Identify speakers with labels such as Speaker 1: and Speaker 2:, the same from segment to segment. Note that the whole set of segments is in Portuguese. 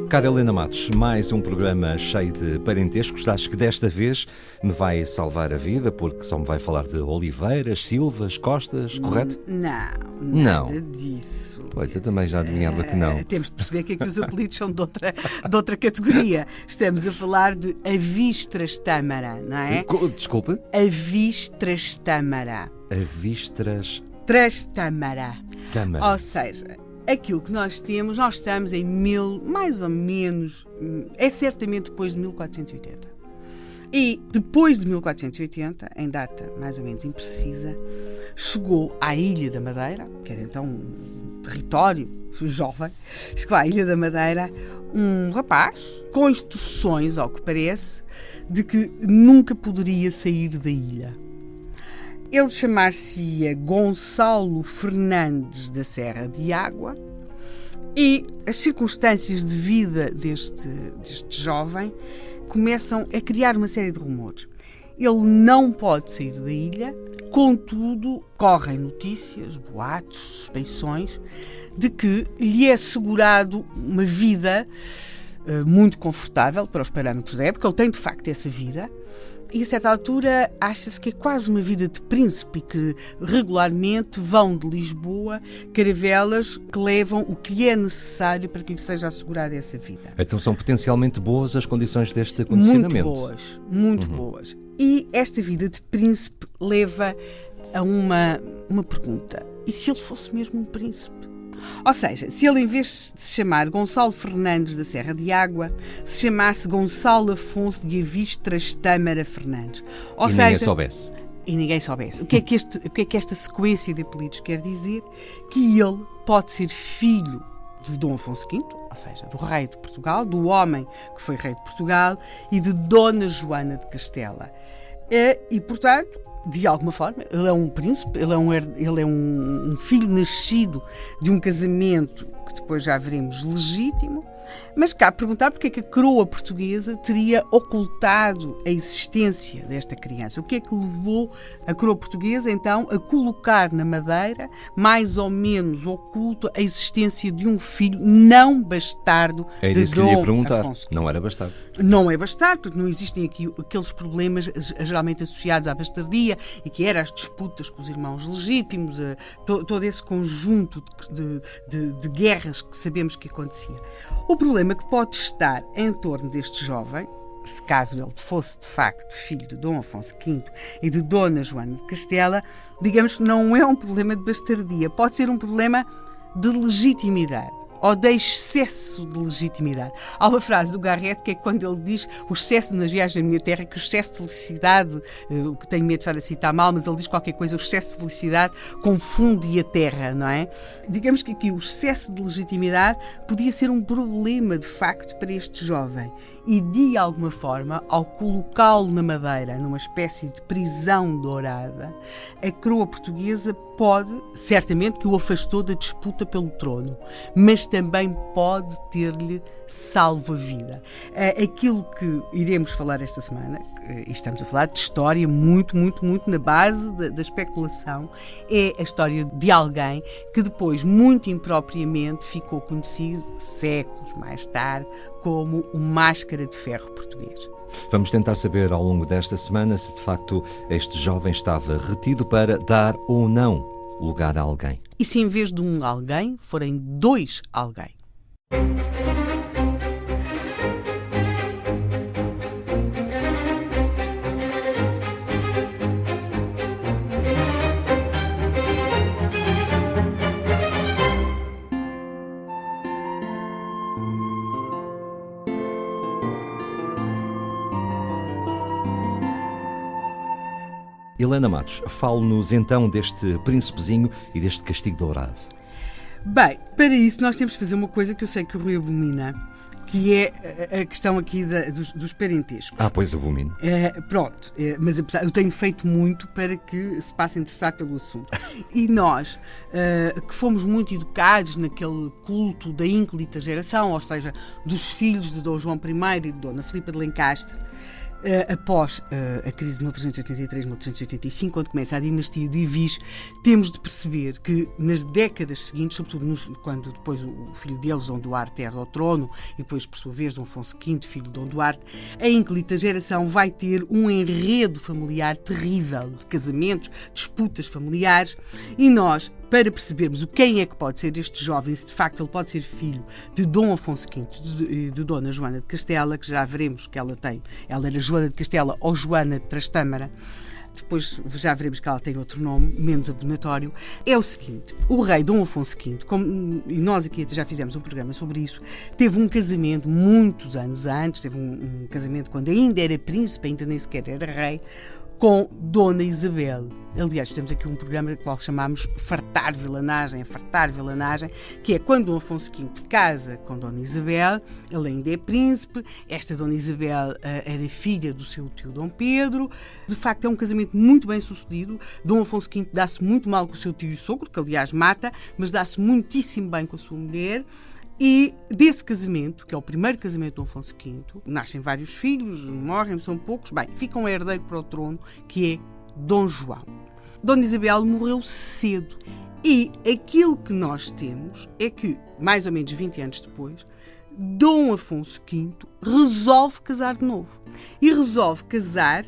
Speaker 1: Cara Helena Matos, mais um programa cheio de parentescos. Acho que desta vez me vai salvar a vida, porque só me vai falar de Oliveiras, Silvas, Costas, correto?
Speaker 2: Não, nada disso.
Speaker 1: Pois, eu também já adivinhava que não.
Speaker 2: Temos de perceber que aqui os apelidos são de outra categoria. Estamos a falar de Avistras Tâmara, não é?
Speaker 1: Desculpe?
Speaker 2: Avistras Tâmara.
Speaker 1: Avistras
Speaker 2: Trastâmara.
Speaker 1: Tâmara.
Speaker 2: Ou seja, aquilo que nós temos, nós estamos em mais ou menos, é certamente depois de 1480. E depois de 1480, em data mais ou menos imprecisa, chegou à Ilha da Madeira, que era então um território jovem, chegou à Ilha da Madeira um rapaz com instruções, ao que parece, de que nunca poderia sair da ilha. Ele chamar-se-ia Gonçalo Fernandes da Serra de Água e as circunstâncias de vida deste jovem começam a criar uma série de rumores. Ele não pode sair da ilha, contudo, correm notícias, boatos, suspeições de que lhe é assegurado uma vida muito confortável para os parâmetros da época. Ele tem, de facto, essa vida. E a certa altura acha-se que é quase uma vida de príncipe, que regularmente vão de Lisboa caravelas que levam o que lhe é necessário para que lhe seja assegurada essa vida.
Speaker 1: Então são potencialmente boas as condições deste condicionamento.
Speaker 2: Muito boas. E esta vida de príncipe leva a uma pergunta. E se ele fosse mesmo um príncipe? Ou seja, se ele, em vez de se chamar Gonçalo Fernandes da Serra de Água, se chamasse Gonçalo Afonso de Avistras Tâmara Fernandes. Ou seja,
Speaker 1: ninguém soubesse.
Speaker 2: E ninguém soubesse. O que é que esta sequência de apelidos quer dizer? Que ele pode ser filho de Dom Afonso V, ou seja, do rei de Portugal, do homem que foi rei de Portugal, e de Dona Joana de Castela. E portanto, de alguma forma, ele é um príncipe, ele é um filho nascido de um casamento que depois já veremos legítimo, mas cabe perguntar porque é que a coroa portuguesa teria ocultado a existência desta criança. O que é que levou a coroa portuguesa, então, a colocar na Madeira, mais ou menos oculto, a existência de um filho não bastardo de Dom Afonso?
Speaker 1: Não era bastardo.
Speaker 2: Não é bastardo, porque não existem aqui aqueles problemas geralmente associados à bastardia e que eram as disputas com os irmãos legítimos, todo esse conjunto de guerras que sabemos que acontecia. O problema que pode estar em torno deste jovem, se caso ele fosse de facto filho de Dom Afonso V e de Dona Joana de Castela, digamos que não é um problema de bastardia, pode ser um problema de legitimidade ou de excesso de legitimidade. Há uma frase do Garrett que é quando ele diz o excesso nas viagens da minha terra, que o excesso de felicidade, o que tenho medo de estar a citar mal, mas ele diz qualquer coisa, o excesso de felicidade confunde a terra, não é? Digamos que aqui o excesso de legitimidade podia ser um problema de facto para este jovem. E, de alguma forma, ao colocá-lo na Madeira, numa espécie de prisão dourada, a coroa portuguesa pode, certamente, que o afastou da disputa pelo trono, mas também pode ter-lhe salvo a vida. Aquilo que iremos falar esta semana, e estamos a falar de história muito na base da especulação, é a história de alguém que depois, muito impropriamente, ficou conhecido, séculos mais tarde, como o Máscara de Ferro português.
Speaker 1: Vamos tentar saber ao longo desta semana se de facto este jovem estava retido para dar ou não lugar a alguém.
Speaker 2: E se em vez de um alguém forem dois alguém?
Speaker 1: Helena Matos, fale-nos então deste príncipezinho e deste castigo dourado.
Speaker 2: Bem, para isso nós temos de fazer uma coisa que eu sei que o Rui abomina, que é a questão aqui dos parentescos.
Speaker 1: Pois abomino.
Speaker 2: Pronto, mas apesar, eu tenho feito muito para que se passe a interessar pelo assunto. E nós, que fomos muito educados naquele culto da ínclita geração, ou seja, dos filhos de Dom João I e de Dona Filipa de Lencastre, após a crise de 1383-1385, quando começa a dinastia de Vives, temos de perceber que nas décadas seguintes, sobretudo quando depois o filho deles, Dom Duarte, herda ao trono, e depois, por sua vez, Dom Afonso V, filho de Dom Duarte, a ínclita geração vai ter um enredo familiar terrível de casamentos, disputas familiares, e nós, para percebermos quem é que pode ser este jovem, se de facto ele pode ser filho de Dom Afonso V e de Dona Joana de Castela, que já veremos que ela era Joana de Castela ou Joana de Trastâmara, depois já veremos que ela tem outro nome, menos abonatório, é o seguinte: o rei Dom Afonso V, e nós aqui já fizemos um programa sobre isso, teve um casamento muitos anos antes, teve um casamento quando ainda era príncipe, ainda nem sequer era rei, com Dona Isabel. Aliás, fizemos aqui um programa qual chamámos Fartar Vilanagem, que é quando Dom Afonso V casa com Dona Isabel, ele ainda é príncipe, esta Dona Isabel era filha do seu tio Dom Pedro, de facto é um casamento muito bem sucedido. Dom Afonso V dá-se muito mal com o seu tio e sogro, que aliás mata, mas dá-se muitíssimo bem com a sua mulher. E desse casamento, que é o primeiro casamento de Dom Afonso V, nascem vários filhos, morrem, são poucos, fica um herdeiro para o trono, que é Dom João. Dona Isabel morreu cedo e aquilo que nós temos é que, mais ou menos 20 anos depois, Dom Afonso V resolve casar de novo. E resolve casar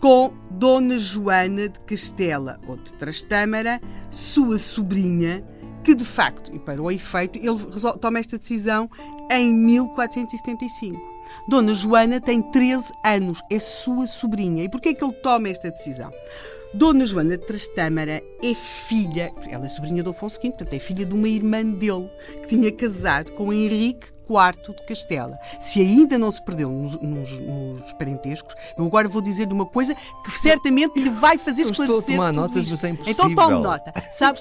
Speaker 2: com Dona Joana de Castela ou de Trastâmara, sua sobrinha, que de facto, e para o efeito, ele toma esta decisão em 1475. Dona Joana tem 13 anos, é sua sobrinha. E porquê é que ele toma esta decisão? Dona Joana de Trastâmara é filha, ela é sobrinha de Afonso V, portanto é filha de uma irmã dele, que tinha casado com Henrique IV de Castela. Se ainda não se perdeu nos parentescos, eu agora vou dizer-lhe uma coisa que certamente lhe vai fazer esclarecer.
Speaker 1: Estou a tomar notas, mas é impossível.
Speaker 2: Então tome nota. Sabe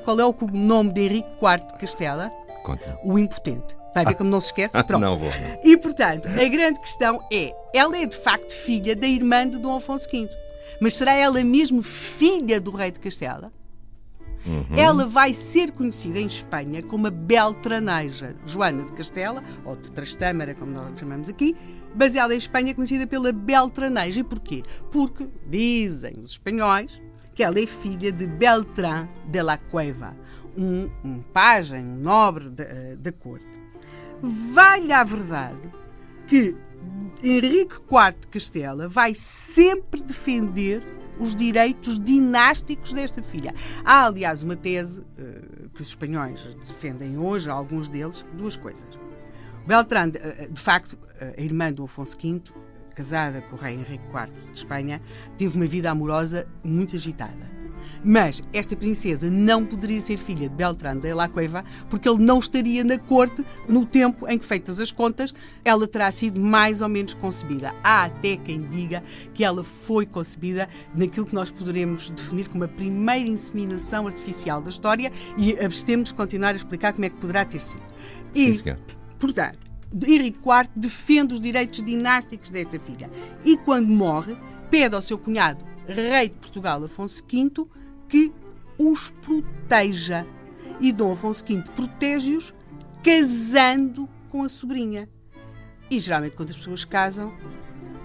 Speaker 2: qual é o cognome de Henrique IV de Castela?
Speaker 1: Conta.
Speaker 2: O Impotente. Vai ver como não se esquece? Pronto.
Speaker 1: Não vou.
Speaker 2: E, portanto, a grande questão é, ela é de facto filha da irmã de Dom Afonso V. Mas será ela mesmo filha do rei de Castela? Ela vai ser conhecida em Espanha como a Beltraneja. Joana de Castela, ou de Trastâmara, como nós a chamamos aqui, baseada em Espanha, conhecida pela Beltraneja. E porquê? Porque, dizem os espanhóis, que ela é filha de Beltrán de la Cueva, um pajem, um nobre da corte. Vai-lhe a verdade que Henrique IV de Castela vai sempre defender os direitos dinásticos desta filha. Há, aliás, uma tese que os espanhóis defendem hoje, alguns deles, duas coisas. Beltrán, de facto, a irmã do Afonso V, casada com o rei Henrique IV de Espanha, teve uma vida amorosa muito agitada. Mas esta princesa não poderia ser filha de Beltrán de la Cueva porque ele não estaria na corte no tempo em que, feitas as contas, ela terá sido mais ou menos concebida. Há até quem diga que ela foi concebida naquilo que nós poderemos definir como a primeira inseminação artificial da história e abstemos de continuar a explicar como é que poderá ter sido.
Speaker 1: Sim, senhor.
Speaker 2: Portanto, Henrique IV defende os direitos dinásticos desta filha e, quando morre, pede ao seu cunhado, rei de Portugal, Afonso V, que os proteja. E Dom Afonso V protege-os casando com a sobrinha. E geralmente quando as pessoas casam,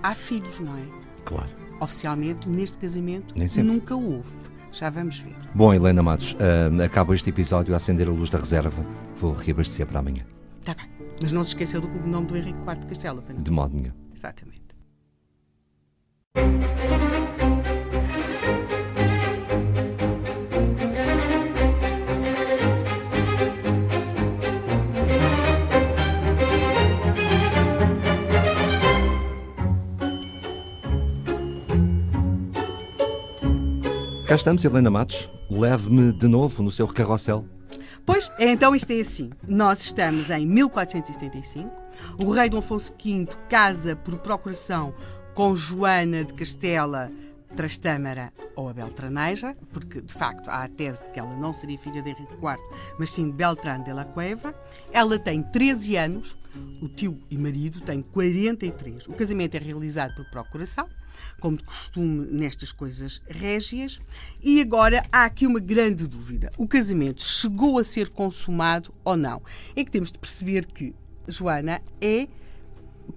Speaker 2: há filhos, não é?
Speaker 1: Claro.
Speaker 2: Oficialmente, neste casamento, nunca houve. Já vamos ver.
Speaker 1: Bom, Helena Matos, acaba este episódio a acender a luz da reserva. Vou reabastecer para amanhã.
Speaker 2: Está bem. Mas não se esqueceu do cognome do Henrique IV de Castela. Para não?
Speaker 1: De modo nenhum.
Speaker 2: Exatamente.
Speaker 1: Cá estamos, Helena Matos. Leve-me de novo no seu carrossel.
Speaker 2: Pois, então isto é assim. Nós estamos em 1475. O rei Dom Afonso V casa por procuração com Joana de Castela Trastâmara ou a Beltraneja, porque de facto há a tese de que ela não seria filha de Henrique IV, mas sim de Beltrán de la Cueva. Ela tem 13 anos, o tio e marido têm 43. O casamento é realizado por procuração, como de costume nestas coisas régias, e agora há aqui uma grande dúvida. O casamento chegou a ser consumado ou não? É que temos de perceber que Joana é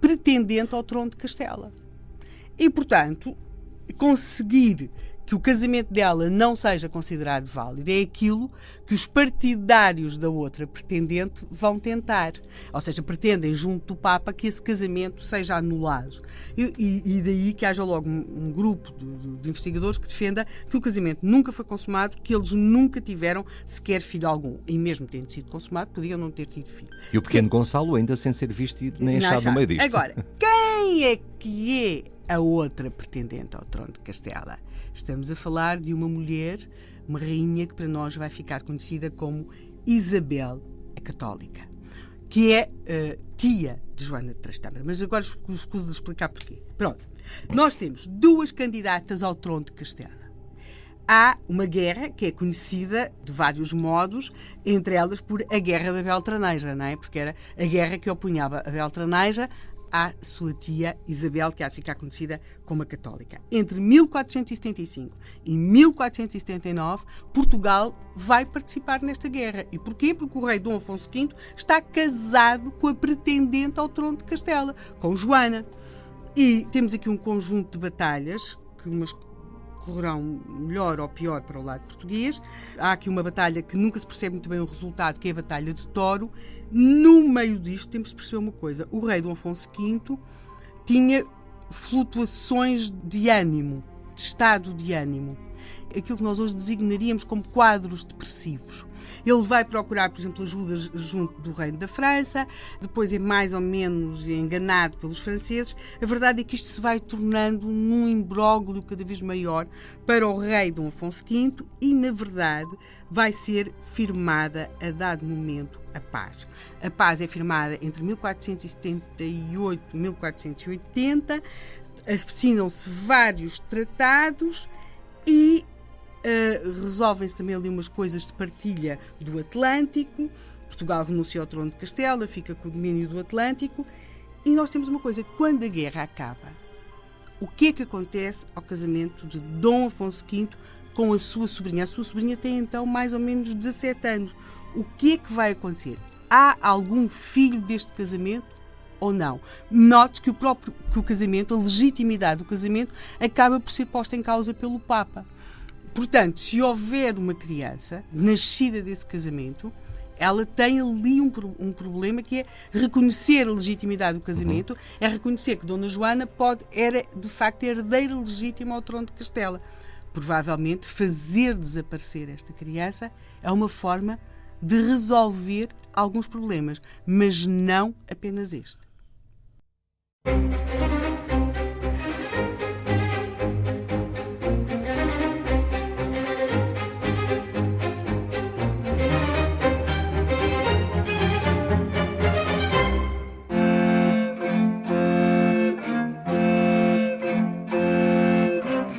Speaker 2: pretendente ao trono de Castela. E, portanto, conseguir que o casamento dela não seja considerado válido é aquilo que os partidários da outra pretendente vão tentar. Ou seja, pretendem, junto do Papa, que esse casamento seja anulado. E daí que haja logo um grupo de investigadores que defenda que o casamento nunca foi consumado, que eles nunca tiveram sequer filho algum. E mesmo tendo sido consumado, podiam não ter tido filho.
Speaker 1: E o pequeno Gonçalo ainda sem ser visto e nem achado no meio disto.
Speaker 2: Agora, quem é que é a outra pretendente ao trono de Castela? Estamos a falar de uma mulher, uma rainha que para nós vai ficar conhecida como Isabel a Católica, que é tia de Joana de Trastâmara. Mas agora escuso de explicar porquê. Pronto, nós temos duas candidatas ao trono de Castela. Há uma guerra que é conhecida de vários modos, entre elas por a Guerra da Beltraneja, não é? Porque era a guerra que opunhava a Beltraneja à sua tia Isabel, que há de ficar conhecida como a Católica. Entre 1475 e 1479, Portugal vai participar nesta guerra. E porquê? Porque o rei Dom Afonso V está casado com a pretendente ao trono de Castela, com Joana. E temos aqui um conjunto de batalhas, que umas correrão melhor ou pior para o lado português. Há aqui uma batalha que nunca se percebe muito bem o resultado, que é a Batalha de Toro. No meio disto temos de perceber uma coisa: o rei Dom Afonso V tinha flutuações de ânimo, de estado de ânimo, aquilo que nós hoje designaríamos como quadros depressivos. Ele vai procurar, por exemplo, ajuda junto do reino da França, depois é mais ou menos enganado pelos franceses. A verdade é que isto se vai tornando num imbróglio cada vez maior para o rei Dom Afonso V e, na verdade, vai ser firmada a dado momento a paz. A paz é firmada entre 1478 e 1480, assinam-se vários tratados e resolvem-se também ali umas coisas de partilha do Atlântico. Portugal renuncia ao trono de Castela, fica com o domínio do Atlântico. E nós temos uma coisa: quando a guerra acaba, o que é que acontece ao casamento de Dom Afonso V com a sua sobrinha? A sua sobrinha tem então mais ou menos 17 anos. O que é que vai acontecer? Há algum filho deste casamento ou não? Note que o casamento, a legitimidade do casamento, acaba por ser posta em causa pelo Papa. Portanto, se houver uma criança nascida desse casamento, ela tem ali um problema, que é reconhecer a legitimidade do casamento, é reconhecer que Dona Joana era de facto herdeira legítima ao trono de Castela. Provavelmente fazer desaparecer esta criança é uma forma de resolver alguns problemas, mas não apenas este.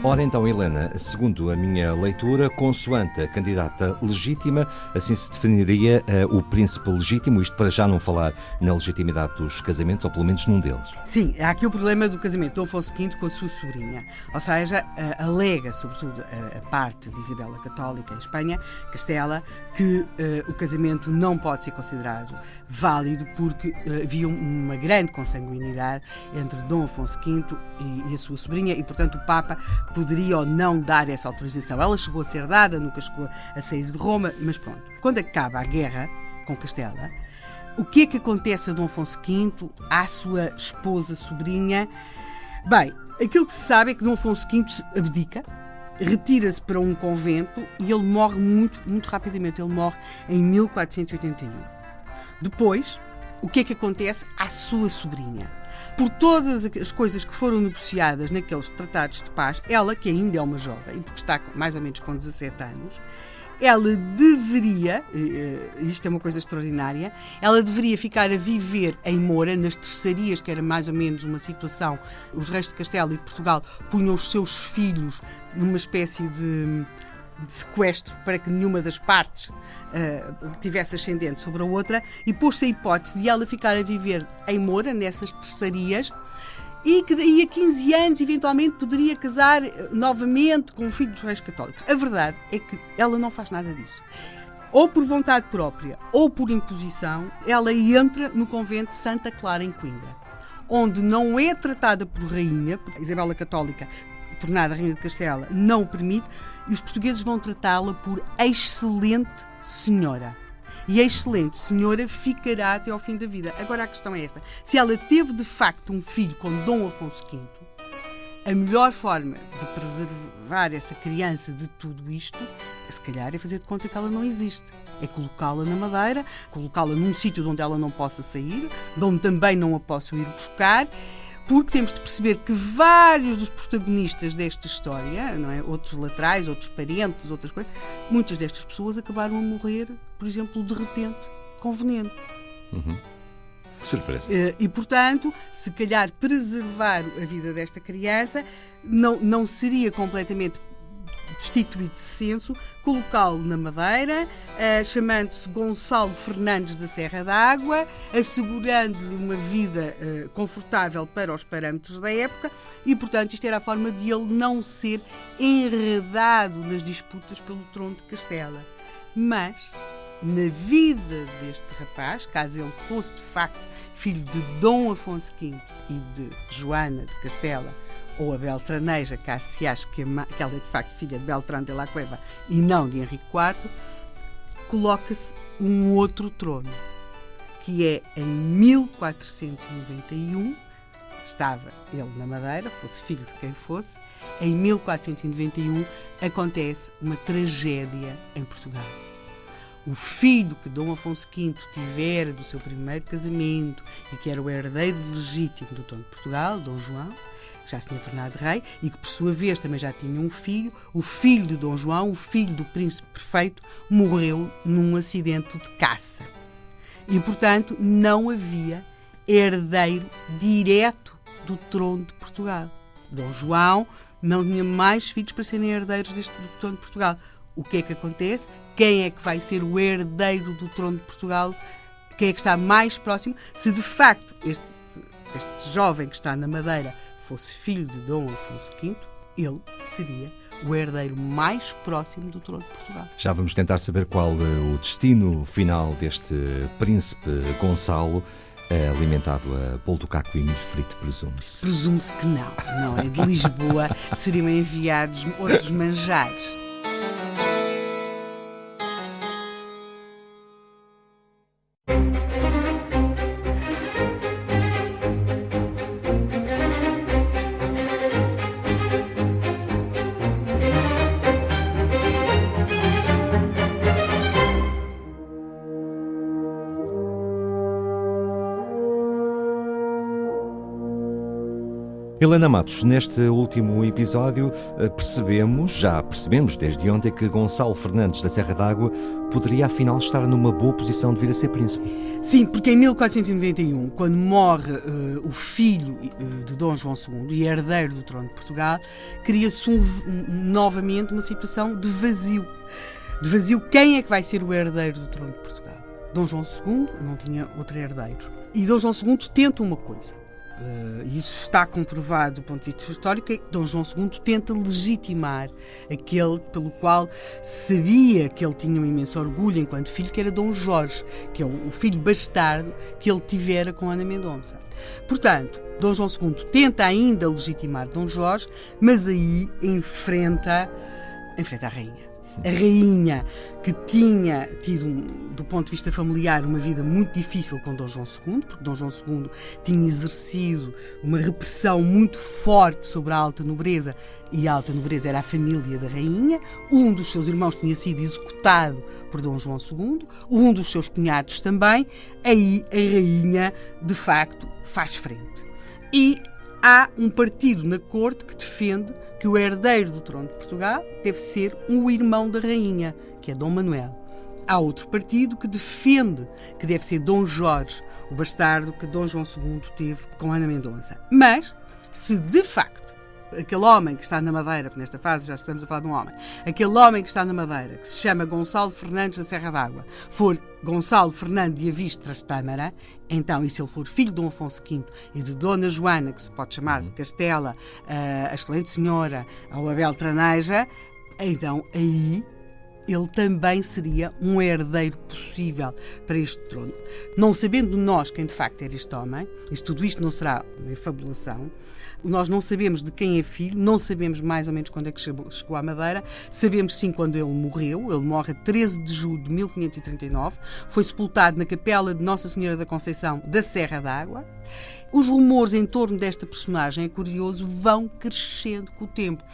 Speaker 1: Ora então, Helena, segundo a minha leitura, consoante a candidata legítima, assim se definiria o príncipe legítimo, isto para já não falar na legitimidade dos casamentos, ou pelo menos num deles.
Speaker 2: Sim, há aqui o problema do casamento de Dom Afonso V com a sua sobrinha. Ou seja, alega, sobretudo a parte de Isabel a Católica em Espanha, Castela, que o casamento não pode ser considerado válido porque havia uma grande consanguinidade entre Dom Afonso V e a sua sobrinha e, portanto, o Papa poderia ou não dar essa autorização. Ela chegou a ser dada, nunca chegou a sair de Roma, mas pronto. Quando acaba a guerra com Castela, o que é que acontece a Dom Afonso V, à sua esposa, sobrinha? Bem, aquilo que se sabe é que Dom Afonso V abdica, retira-se para um convento e ele morre muito rapidamente. Ele morre em 1481. Depois, o que é que acontece à sua sobrinha? Por todas as coisas que foram negociadas naqueles tratados de paz, ela, que ainda é uma jovem, porque está mais ou menos com 17 anos, ela deveria, isto é uma coisa extraordinária, ela deveria ficar a viver em Moura, nas terçarias, que era mais ou menos uma situação, os reis de Castela e de Portugal punham os seus filhos numa espécie de sequestro para que nenhuma das partes tivesse ascendente sobre a outra, e pôs-se a hipótese de ela ficar a viver em Moura, nessas terçarias, e que daí a 15 anos, eventualmente, poderia casar novamente com o filho dos reis católicos. A verdade é que ela não faz nada disso. Ou por vontade própria, ou por imposição, ela entra no convento de Santa Clara, em Coimbra, onde não é tratada por rainha, porque Isabel Católica, tornada Rainha de Castela, não o permite, e os portugueses vão tratá-la por excelente senhora. E a excelente senhora ficará até ao fim da vida. Agora a questão é esta: se ela teve de facto um filho com Dom Afonso V, a melhor forma de preservar essa criança de tudo isto, se calhar, é fazer de conta que ela não existe. É colocá-la na Madeira, colocá-la num sítio de onde ela não possa sair, de onde também não a possam ir buscar, porque temos de perceber que vários dos protagonistas desta história, não é? Outros laterais, outros parentes, outras coisas, muitas destas pessoas acabaram a morrer, por exemplo, de repente, com veneno.
Speaker 1: Que surpresa.
Speaker 2: E, portanto, se calhar preservar a vida desta criança não seria completamente destituído de senso colocá-lo na Madeira, chamando-se Gonçalo Fernandes da Serra d'Água, assegurando-lhe uma vida confortável para os parâmetros da época, e, portanto, isto era a forma de ele não ser enredado nas disputas pelo trono de Castela. Mas, na vida deste rapaz, caso ele fosse de facto filho de Dom Afonso V e de Joana de Castela, ou a Beltraneja, caso se ache que ela é de facto filha de Beltrán de la Cueva e não de Henrique IV, coloca-se um outro trono, que é em 1491, estava ele na Madeira, fosse filho de quem fosse, em 1491 acontece uma tragédia em Portugal. O filho que Dom Afonso V tivera do seu primeiro casamento e que era o herdeiro legítimo do trono de Portugal, Dom João, que já se tinha tornado rei e que, por sua vez, também já tinha um filho, o filho de Dom João, o filho do príncipe perfeito, morreu num acidente de caça. E, portanto, não havia herdeiro direto do trono de Portugal. Dom João não tinha mais filhos para serem herdeiros do trono de Portugal. O que é que acontece? Quem é que vai ser o herdeiro do trono de Portugal? Quem é que está mais próximo? Se de facto este jovem que está na Madeira fosse filho de Dom Afonso V, ele seria o herdeiro mais próximo do trono de Portugal.
Speaker 1: Já vamos tentar saber qual o destino final deste príncipe Gonçalo, alimentado a bolo do caco e milho frito, presume-se.
Speaker 2: Presume-se que não é? De Lisboa seriam enviados outros manjares.
Speaker 1: Helena Matos, neste último episódio já percebemos desde ontem que Gonçalo Fernandes da Serra d'Água poderia afinal estar numa boa posição de vir a ser príncipe.
Speaker 2: Sim, porque em 1491, quando morre o filho de Dom João II e herdeiro do trono de Portugal, cria-se novamente uma situação de vazio. De vazio, quem é que vai ser o herdeiro do trono de Portugal? Dom João II não tinha outro herdeiro. E Dom João II tenta uma coisa. Isso está comprovado do ponto de vista histórico, é que Dom João II tenta legitimar aquele pelo qual sabia que ele tinha um imenso orgulho enquanto filho, que era Dom Jorge, que é o filho bastardo que ele tivera com Ana Mendonça. Portanto, Dom João II tenta ainda legitimar Dom Jorge, mas aí enfrenta a rainha. A rainha, que tinha tido, do ponto de vista familiar, uma vida muito difícil com Dom João II, porque Dom João II tinha exercido uma repressão muito forte sobre a alta nobreza, e a alta nobreza era a família da rainha. Um dos seus irmãos tinha sido executado por Dom João II, um dos seus cunhados também. Aí a rainha, de facto, faz frente. E há um partido na corte que defende que o herdeiro do trono de Portugal deve ser um irmão da rainha, que é Dom Manuel. Há outro partido que defende que deve ser Dom Jorge, o bastardo que Dom João II teve com Ana Mendonça. Mas, se de facto aquele homem que está na Madeira, porque nesta fase já estamos a falar de um homem, aquele homem que está na Madeira, que se chama Gonçalo Fernandes da Serra d'Água, for Gonçalo Fernando de Avis Trastâmara, então, e se ele for filho de Dom Afonso V e de Dona Joana, que se pode chamar de Castela, a excelente senhora, ao Abel Traneja, então aí ele também seria um herdeiro possível para este trono. Não sabendo nós quem de facto era este homem, e se tudo isto não será uma fabulação, nós não sabemos de quem é filho, não sabemos mais ou menos quando é que chegou à Madeira, sabemos sim quando ele morreu. Ele morre a 13 de julho de 1539, foi sepultado na capela de Nossa Senhora da Conceição da Serra d'Água. Os rumores em torno desta personagem, é curioso, vão crescendo com o tempo.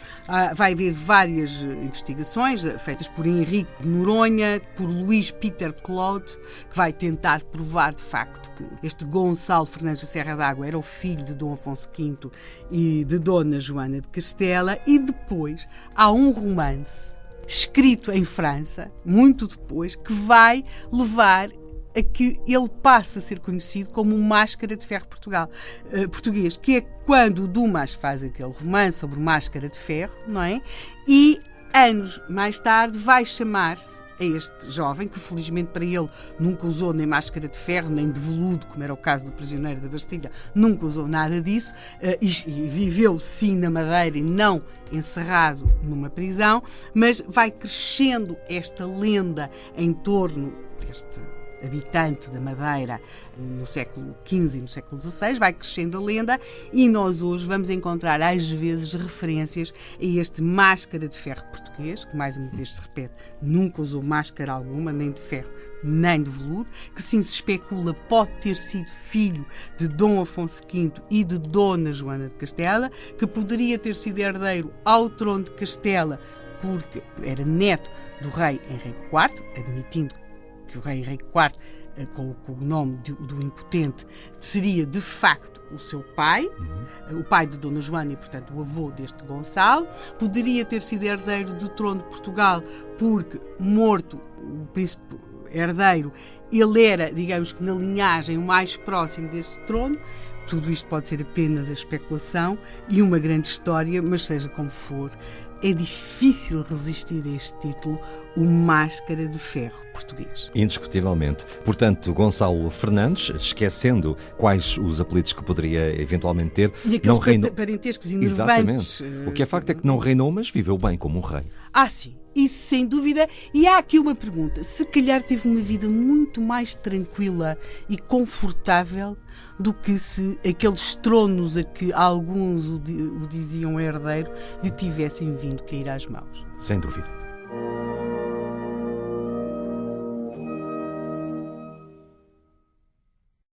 Speaker 2: Vai haver várias investigações feitas por Henrique de Noronha, por Luís Peter Claude, que vai tentar provar de facto que este Gonçalo Fernandes da Serra d'Água era o filho de Dom Afonso V e de Dona Joana de Castela. E depois há um romance escrito em França, muito depois, que vai levar a que ele passa a ser conhecido como o Máscara de Ferro português, que é quando o Dumas faz aquele romance sobre Máscara de Ferro, não é? E anos mais tarde vai chamar-se a este jovem, que felizmente para ele nunca usou nem máscara de ferro, nem de veludo, como era o caso do prisioneiro da Bastilha, nunca usou nada disso, e viveu sim na Madeira e não encerrado numa prisão, mas vai crescendo esta lenda em torno deste habitante da Madeira no século XV e no século XVI, vai crescendo a lenda e nós hoje vamos encontrar às vezes referências a este Máscara de Ferro português, que mais uma vez se repete, nunca usou máscara alguma, nem de ferro, nem de veludo, que sim se especula pode ter sido filho de Dom Afonso V e de Dona Joana de Castela, que poderia ter sido herdeiro ao trono de Castela porque era neto do rei Henrique IV, admitindo que o rei Henrique IV, com o nome do impotente, seria de facto o seu pai, o pai de Dona Joana e, portanto, o avô deste Gonçalo. Poderia ter sido herdeiro do trono de Portugal porque, morto o príncipe herdeiro, ele era, digamos que na linhagem, o mais próximo deste trono. Tudo isto pode ser apenas a especulação e uma grande história, mas seja como for, é difícil resistir a este título, o Máscara de Ferro português.
Speaker 1: Indiscutivelmente. Portanto, Gonçalo Fernandes, esquecendo quais os apelidos que poderia eventualmente ter,
Speaker 2: e aqueles parentescos enervantes.
Speaker 1: Exatamente. O que é facto é que não reinou, mas viveu bem como um rei.
Speaker 2: Sim. Isso sem dúvida. E há aqui uma pergunta. Se calhar teve uma vida muito mais tranquila e confortável do que se aqueles tronos a que alguns o diziam herdeiro lhe tivessem vindo cair às mãos.
Speaker 1: Sem dúvida.